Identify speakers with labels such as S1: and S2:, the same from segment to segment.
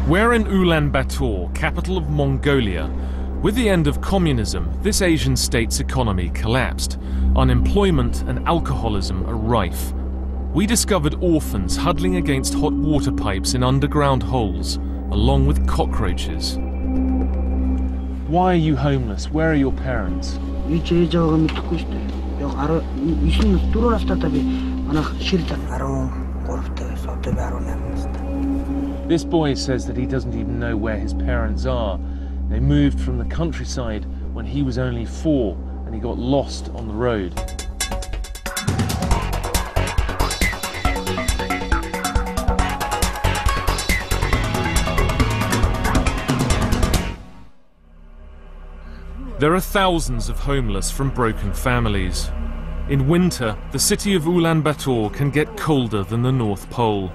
S1: We're in Ulaanbaatar, capital of Mongolia. With the end of communism, this Asian state's economy collapsed. Unemployment and alcoholism are rife. We discovered orphans huddling against hot water pipes in underground holes, along with cockroaches. Why are you homeless? Where are your parents? This boy says that he doesn't even know where his parents are. They moved from the countryside when he was only 4 and he got lost on the road. There are thousands of homeless from broken families. In winter, the city of Ulaanbaatar can get colder than the North Pole.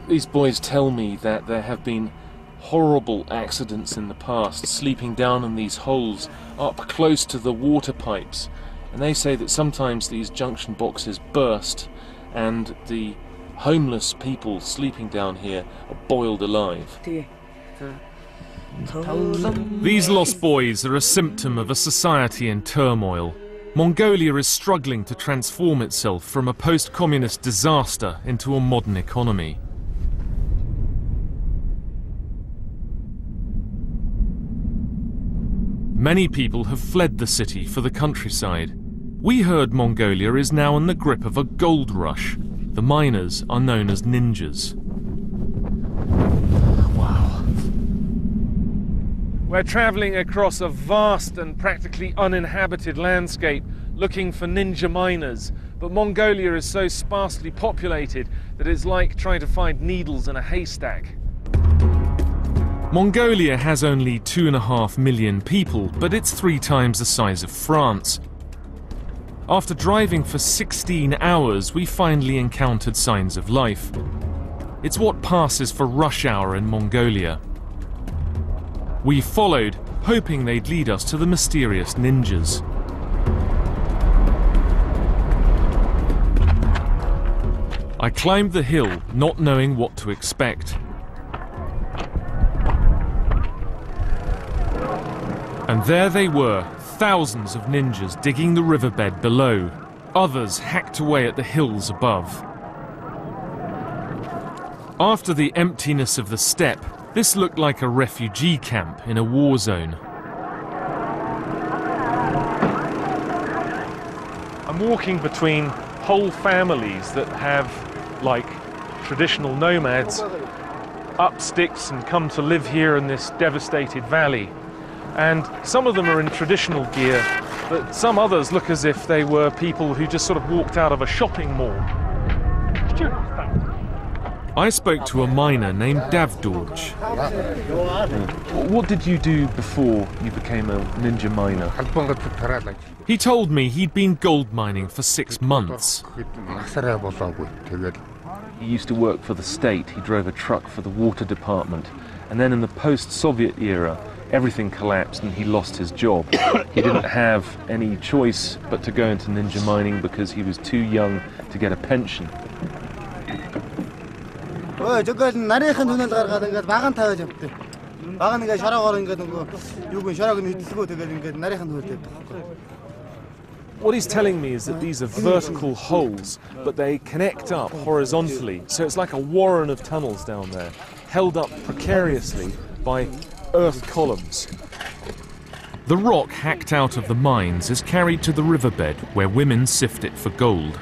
S1: These boys tell me that there have been horrible accidents in the past, sleeping down in these holes up close to the water pipes. And they say that sometimes these junction boxes burst and the homeless people sleeping down here are boiled alive. These lost boys are a symptom of a society in turmoil. Mongolia is struggling to transform itself from a post-communist disaster into a modern economy. Many people have fled the city for the countryside. We heard Mongolia is now in the grip of a gold rush. The miners are known as ninjas. Wow. We're traveling across a vast and practically uninhabited landscape looking for ninja miners, but Mongolia is so sparsely populated that it's like trying to find needles in a haystack. Mongolia has only 2.5 million people, but it's 3 times the size of France. After driving for 16 hours, we finally encountered signs of life. It's what passes for rush hour in Mongolia. We followed, hoping they'd lead us to the mysterious ninjas. I climbed the hill, not knowing what to expect. And there they were, thousands of ninjas digging the riverbed below. Others hacked away at the hills above. After the emptiness of the steppe, this looked like a refugee camp in a war zone. I'm walking between whole families that have, like traditional nomads, up sticks and come to live here in this devastated valley. And some of them are in traditional gear, but some others look as if they were people who just sort of walked out of a shopping mall. I spoke to a miner named Davdorj. What did you do before you became a ninja miner? He told me he'd been gold mining for 6 months. He used to work for the state. He drove a truck for the water department. And then in the post-Soviet era, everything collapsed and he lost his job. He didn't have any choice but to go into ninja mining because he was too young to get a pension. What he's telling me is that these are vertical holes, but they connect up horizontally, so it's like a warren of tunnels down there, held up precariously by earth columns. The rock hacked out of the mines is carried to the riverbed where women sift it for gold.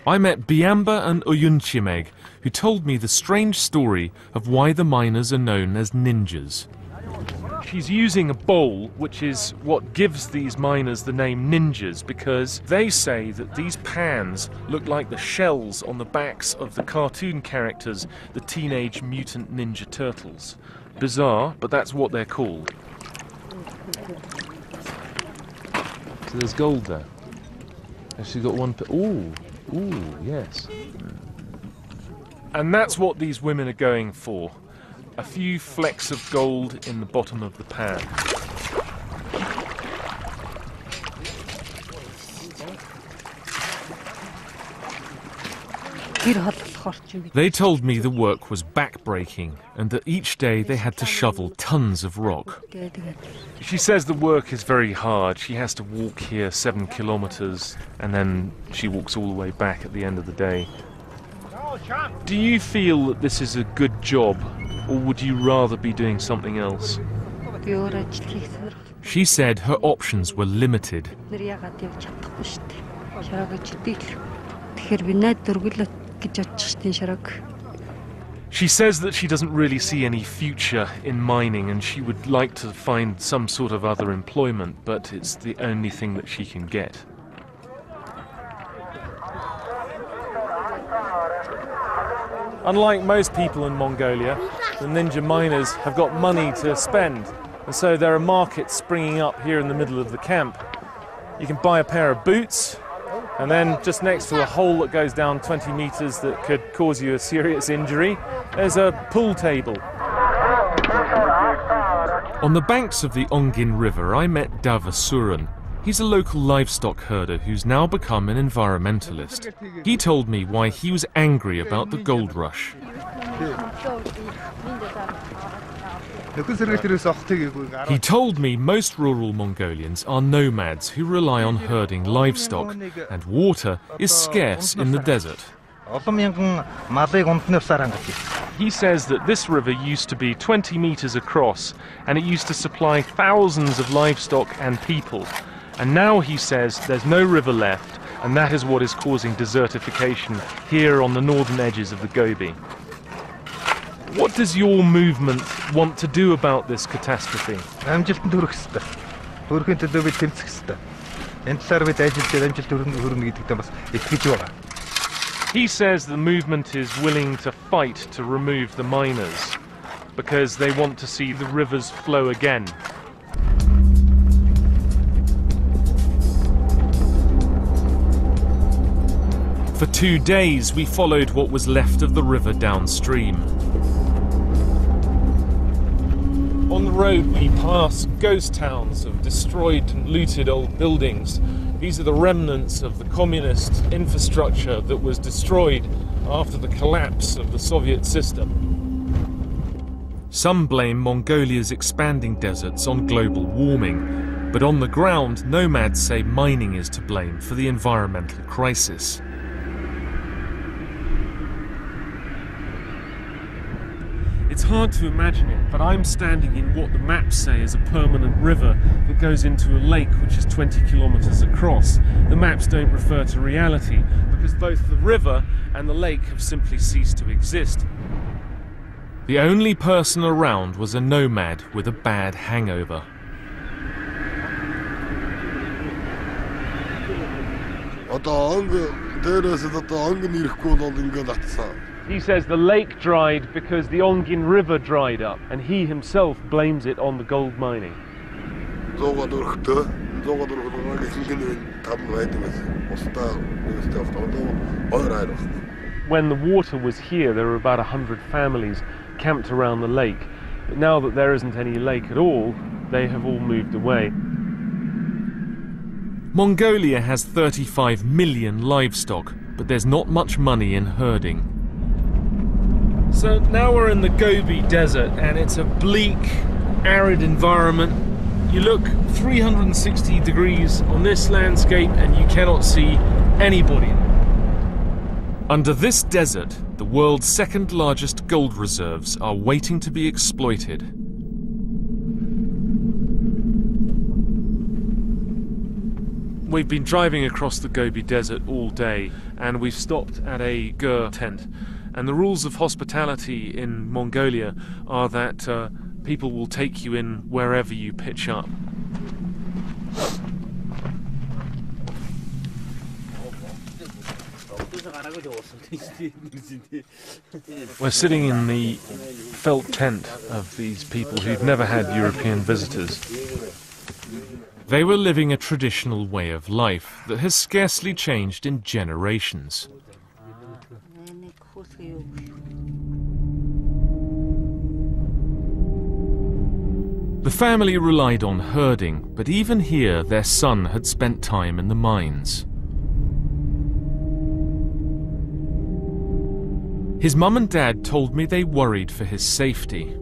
S1: I met Biamba and Oyunchimeg, who told me the strange story of why the miners are known as ninjas. She's using a bowl, which is what gives these miners the name ninjas, because they say that these pans look like the shells on the backs of the cartoon characters, the Teenage Mutant Ninja Turtles. Bizarre, but that's what they're called. So there's gold there. And she's got one... Ooh, yes. And that's what these women are going for. A few flecks of gold in the bottom of the pan. They told me the work was backbreaking and that each day they had to shovel tons of rock. She says the work is very hard. She has to walk here 7 kilometers and then she walks all the way back at the end of the day. Do you feel that this is a good job, or would you rather be doing something else? She said her options were limited. She says that she doesn't really see any future in mining and she would like to find some sort of other employment, but it's the only thing that she can get. Unlike most people in Mongolia, the Ningja miners have got money to spend, and so there are markets springing up here in the middle of the camp. You can buy a pair of boots, and then just next to a hole that goes down 20 meters that could cause you a serious injury, there's a pool table. On the banks of the Ongin River, I met Davasuran. He's a local livestock herder who's now become an environmentalist. He told me why he was angry about the gold rush. He told me most rural Mongolians are nomads who rely on herding livestock, and water is scarce in the desert. He says that this river used to be 20 meters across, and it used to supply thousands of livestock and people. And now he says there's no river left, and that is what is causing desertification here on the northern edges of the Gobi. What does your movement want to do about this catastrophe? He says the movement is willing to fight to remove the miners because they want to see the rivers flow again. For 2 days, we followed what was left of the river downstream. On the road, we passed ghost towns of destroyed and looted old buildings. These are the remnants of the communist infrastructure that was destroyed after the collapse of the Soviet system. Some blame Mongolia's expanding deserts on global warming, but on the ground, nomads say mining is to blame for the environmental crisis. It's hard to imagine it, but I'm standing in what the maps say is a permanent river that goes into a lake which is 20 kilometers across. The maps don't refer to reality because both the river and the lake have simply ceased to exist. The only person around was a nomad with a bad hangover. He says the lake dried because the Ongin River dried up, and he himself blames it on the gold mining. When the water was here, there were about 100 families camped around the lake. But now that there isn't any lake at all, they have all moved away. Mongolia has 35 million livestock, but there's not much money in herding. So now we're in the Gobi Desert, and it's a bleak, arid environment. You look 360 degrees on this landscape and you cannot see anybody. Under this desert, the world's second largest gold reserves are waiting to be exploited. We've been driving across the Gobi Desert all day, and we've stopped at a gur tent. And the rules of hospitality in Mongolia are that people will take you in wherever you pitch up. We're sitting in the felt tent of these people who'd never had European visitors. They were living a traditional way of life that has scarcely changed in generations. The family relied on herding, but even here their son had spent time in the mines. His mum and dad told me they worried for his safety.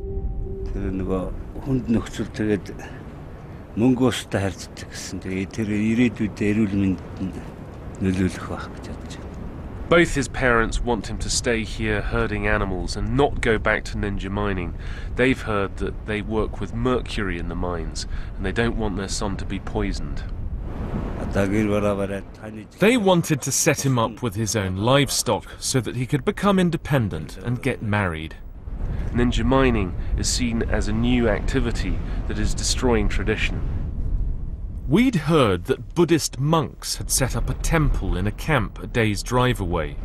S1: Both his parents want him to stay here herding animals and not go back to ninja mining. They've heard that they work with mercury in the mines and they don't want their son to be poisoned. They wanted to set him up with his own livestock so that he could become independent and get married. Ninja mining is seen as a new activity that is destroying tradition. We'd heard that Buddhist monks had set up a temple in a camp a day's drive away.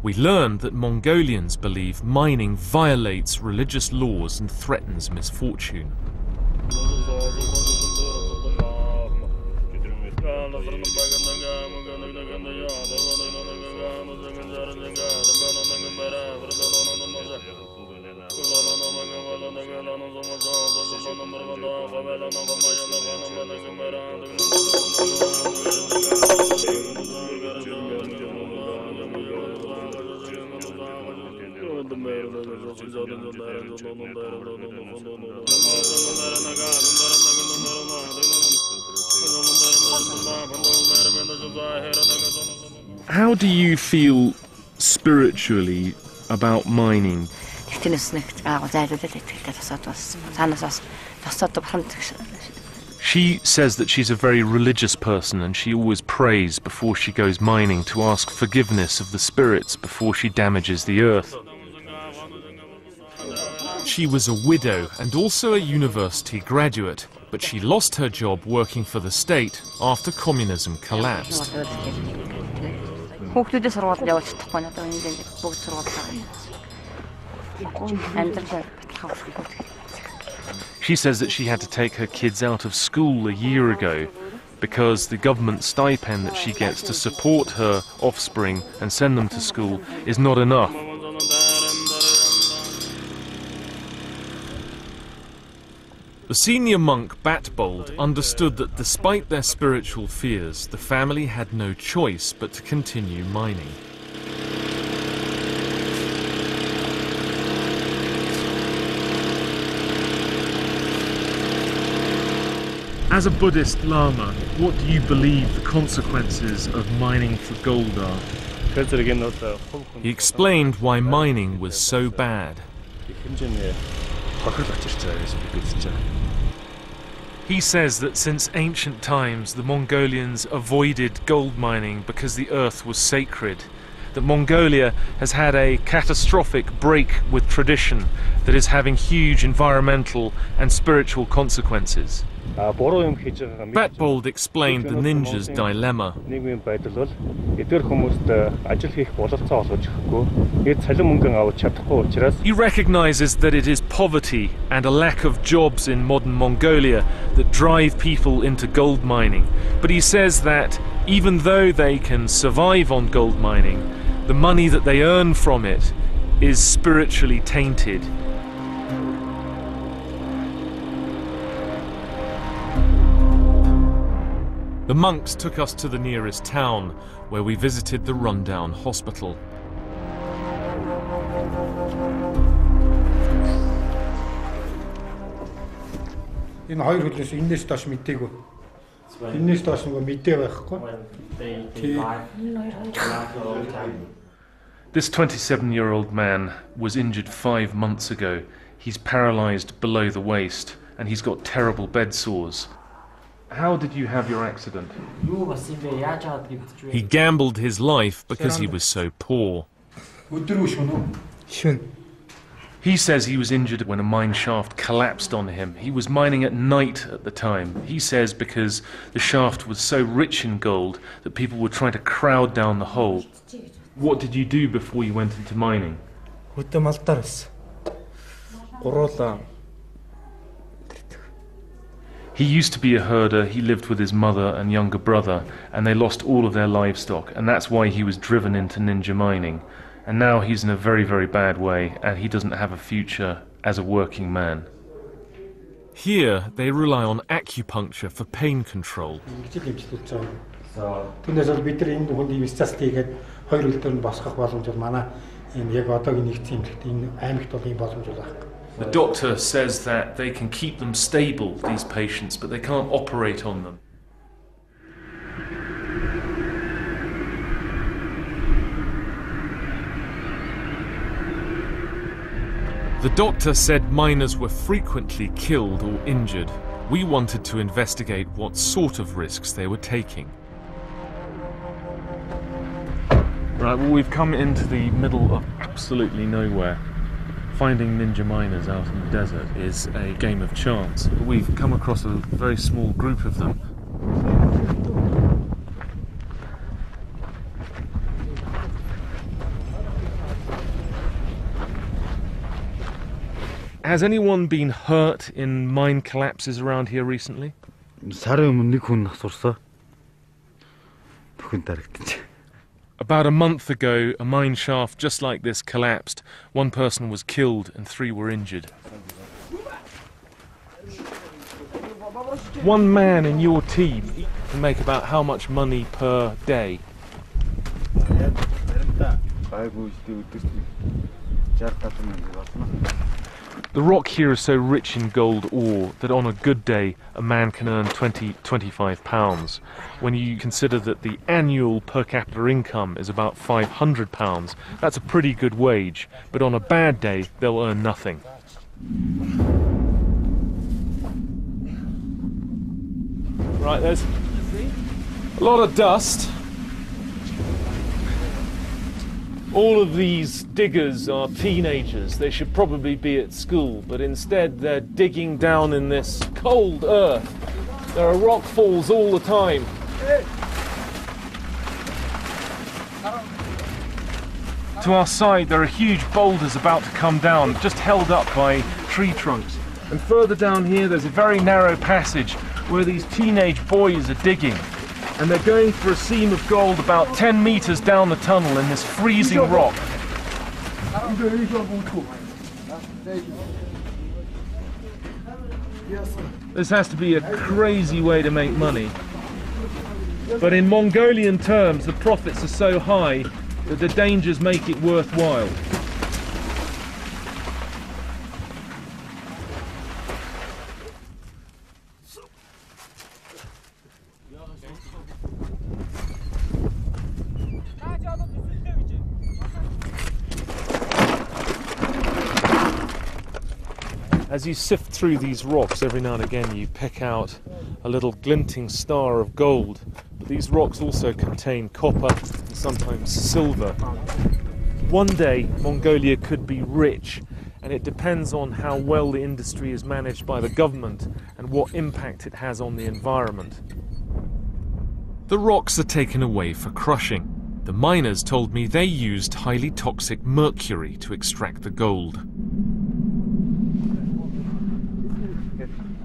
S1: We learned that Mongolians believe mining violates religious laws and threatens misfortune. How do you feel spiritually about mining? She says that she's a very religious person and she always prays before she goes mining to ask forgiveness of the spirits before she damages the earth. She was a widow and also a university graduate, but she lost her job working for the state after communism collapsed. She says that she had to take her kids out of school a year ago because the government stipend that she gets to support her offspring and send them to school is not enough. The senior monk Batbold understood that despite their spiritual fears, the family had no choice but to continue mining. As a Buddhist Lama, what do you believe the consequences of mining for gold are? He explained why mining was so bad. He says that since ancient times the Mongolians avoided gold mining because the earth was sacred, that Mongolia has had a catastrophic break with tradition that is having huge environmental and spiritual consequences. Batbold explained the ninja's dilemma. He recognizes that it is poverty and a lack of jobs in modern Mongolia that drive people into gold mining. But he says that even though they can survive on gold mining, the money that they earn from it is spiritually tainted. The monks took us to the nearest town, where we visited the rundown hospital. This 27-year-old man was injured 5 months ago. He's paralyzed below the waist and he's got terrible bed sores. How did you have your accident? He gambled his life because he was so poor. He says he was injured when a mine shaft collapsed on him. He was mining at night at the time. He says because the shaft was so rich in gold that people were trying to crowd down the hole. What did you do before you went into mining? He used to be a herder. He lived with his mother and younger brother, and they lost all of their livestock, and that's why he was driven into ninja mining. And now he's in a very, very bad way, and he doesn't have a future as a working man. Here, they rely on acupuncture for pain control. The doctor says that they can keep them stable, these patients, but they can't operate on them. The doctor said miners were frequently killed or injured. We wanted to investigate what sort of risks they were taking. Right, well, we've come into the middle of absolutely nowhere. Finding ninja miners out in the desert is a game of chance. But we've come across a very small group of them. Has anyone been hurt in mine collapses around here recently? About a month ago, a mine shaft just like this collapsed. One person was killed and 3 were injured. One man in your team can make about how much money per day? The rock here is so rich in gold ore that on a good day a man can earn £25. When you consider that the annual per capita income is about £500, that's a pretty good wage, but on a bad day they'll earn nothing. Right, there's a lot of dust. All of these diggers are teenagers. They should probably be at school, but instead they're digging down in this cold earth. There are rock falls all the time. To our side there are huge boulders about to come down, just held up by tree trunks. And further down here there's a very narrow passage where these teenage boys are digging. And they're going for a seam of gold about 10 meters down the tunnel in this freezing rock. This has to be a crazy way to make money. But in Mongolian terms, the profits are so high that the dangers make it worthwhile. As you sift through these rocks, every now and again you pick out a little glinting star of gold. But these rocks also contain copper and sometimes silver. One day Mongolia could be rich, and it depends on how well the industry is managed by the government and what impact it has on the environment. The rocks are taken away for crushing. The miners told me they used highly toxic mercury to extract the gold.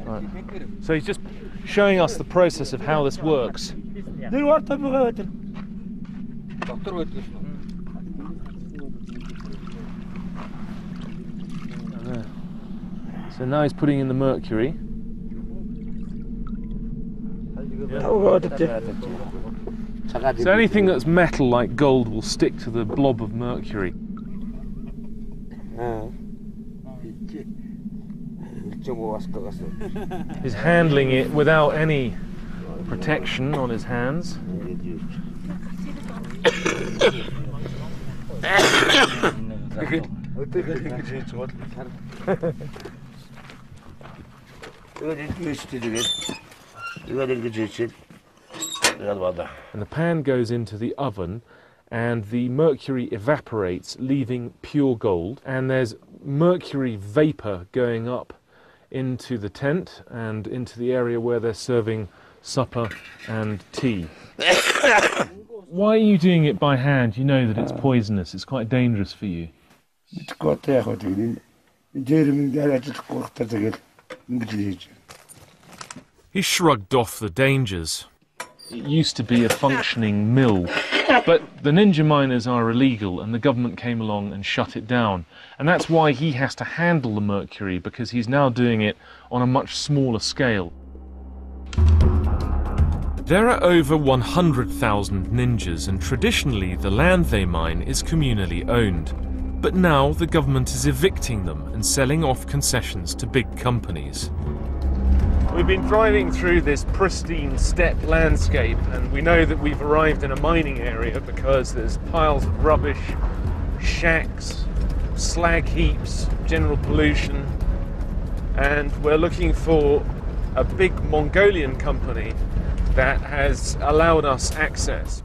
S1: Right. So he's just showing us the process of how this works. So now he's putting in the mercury. So anything that's metal like gold will stick to the blob of mercury. He's handling it without any protection on his hands. And the pan goes into the oven and the mercury evaporates, leaving pure gold, and there's mercury vapor going up into the tent and into the area where they're serving supper and tea. Why are you doing it by hand? You know that it's poisonous, it's quite dangerous for you. He shrugged off the dangers. It used to be a functioning mill, but the ninja miners are illegal and the government came along and shut it down. And that's why he has to handle the mercury, because he's now doing it on a much smaller scale. There are over 100,000 ninjas, and traditionally the land they mine is communally owned. But now the government is evicting them and selling off concessions to big companies. We've been driving through this pristine steppe landscape, and we know that we've arrived in a mining area because there's piles of rubbish, shacks, slag heaps, general pollution, and we're looking for a big Mongolian company that has allowed us access.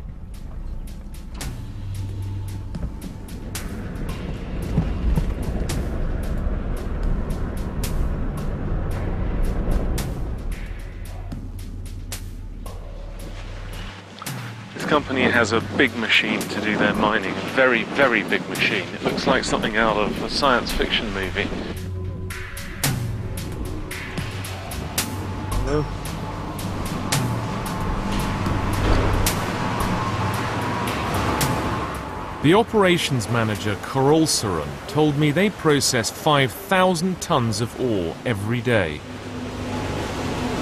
S1: This company has a big machine to do their mining, a very, very big machine. It looks like something out of a science fiction movie. Hello. The operations manager, Karolsaran, told me they process 5,000 tons of ore every day.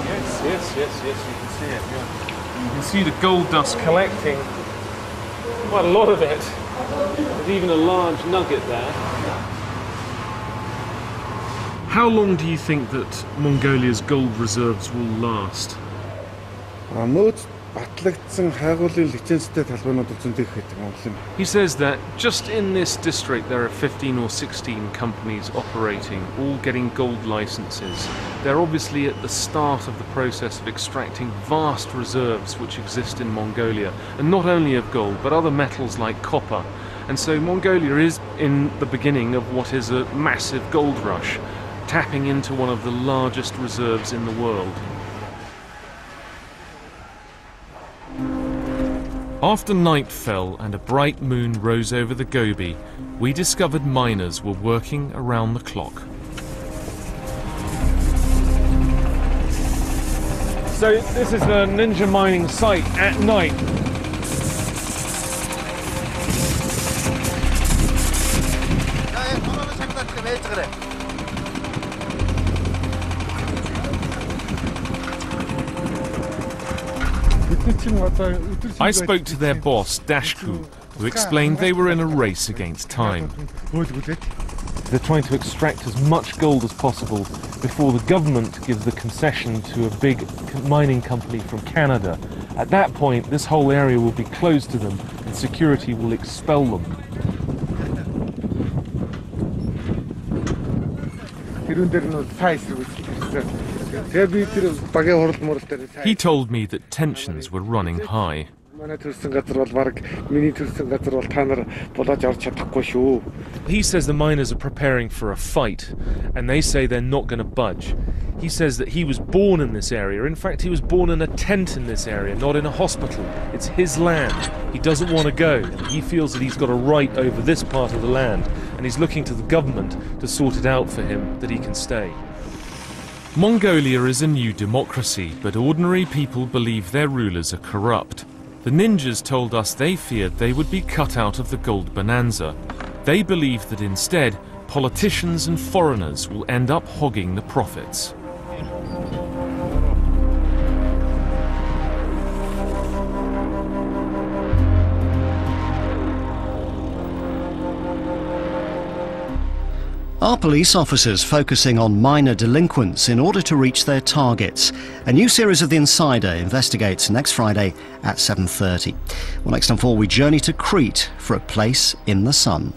S1: Yes, you can see it, yeah. You can see the gold dust collecting, quite a lot of it. There's even a large nugget there. How long do you think that Mongolia's gold reserves will last? He says that just in this district there are 15 or 16 companies operating, all getting gold licenses. They're obviously at the start of the process of extracting vast reserves which exist in Mongolia, and not only of gold but other metals like copper. And so Mongolia is in the beginning of what is a massive gold rush, tapping into one of the largest reserves in the world. After night fell and a bright moon rose over the Gobi, we discovered miners were working around the clock. So this is the Nинжа mining site at night. I spoke to their boss, Dashku, who explained they were in a race against time. They're trying to extract as much gold as possible before the government gives the concession to a big mining company from Canada. At that point, this whole area will be closed to them and security will expel them. He told me that tensions were running high. He says the miners are preparing for a fight, and they say they're not going to budge. He says that he was born in this area. In fact, he was born in a tent in this area, not in a hospital. It's his land. He doesn't want to go. He feels that he's got a right over this part of the land, and he's looking to the government to sort it out for him that he can stay. Mongolia is a new democracy, but ordinary people believe their rulers are corrupt. The Ninjas told us they feared they would be cut out of the gold bonanza. They believe that instead, politicians and foreigners will end up hogging the profits.
S2: Are police officers focusing on minor delinquents in order to reach their targets? A new series of The Insider investigates next Friday at 7:30. Well, next on 4, we journey to Crete for a place in the sun.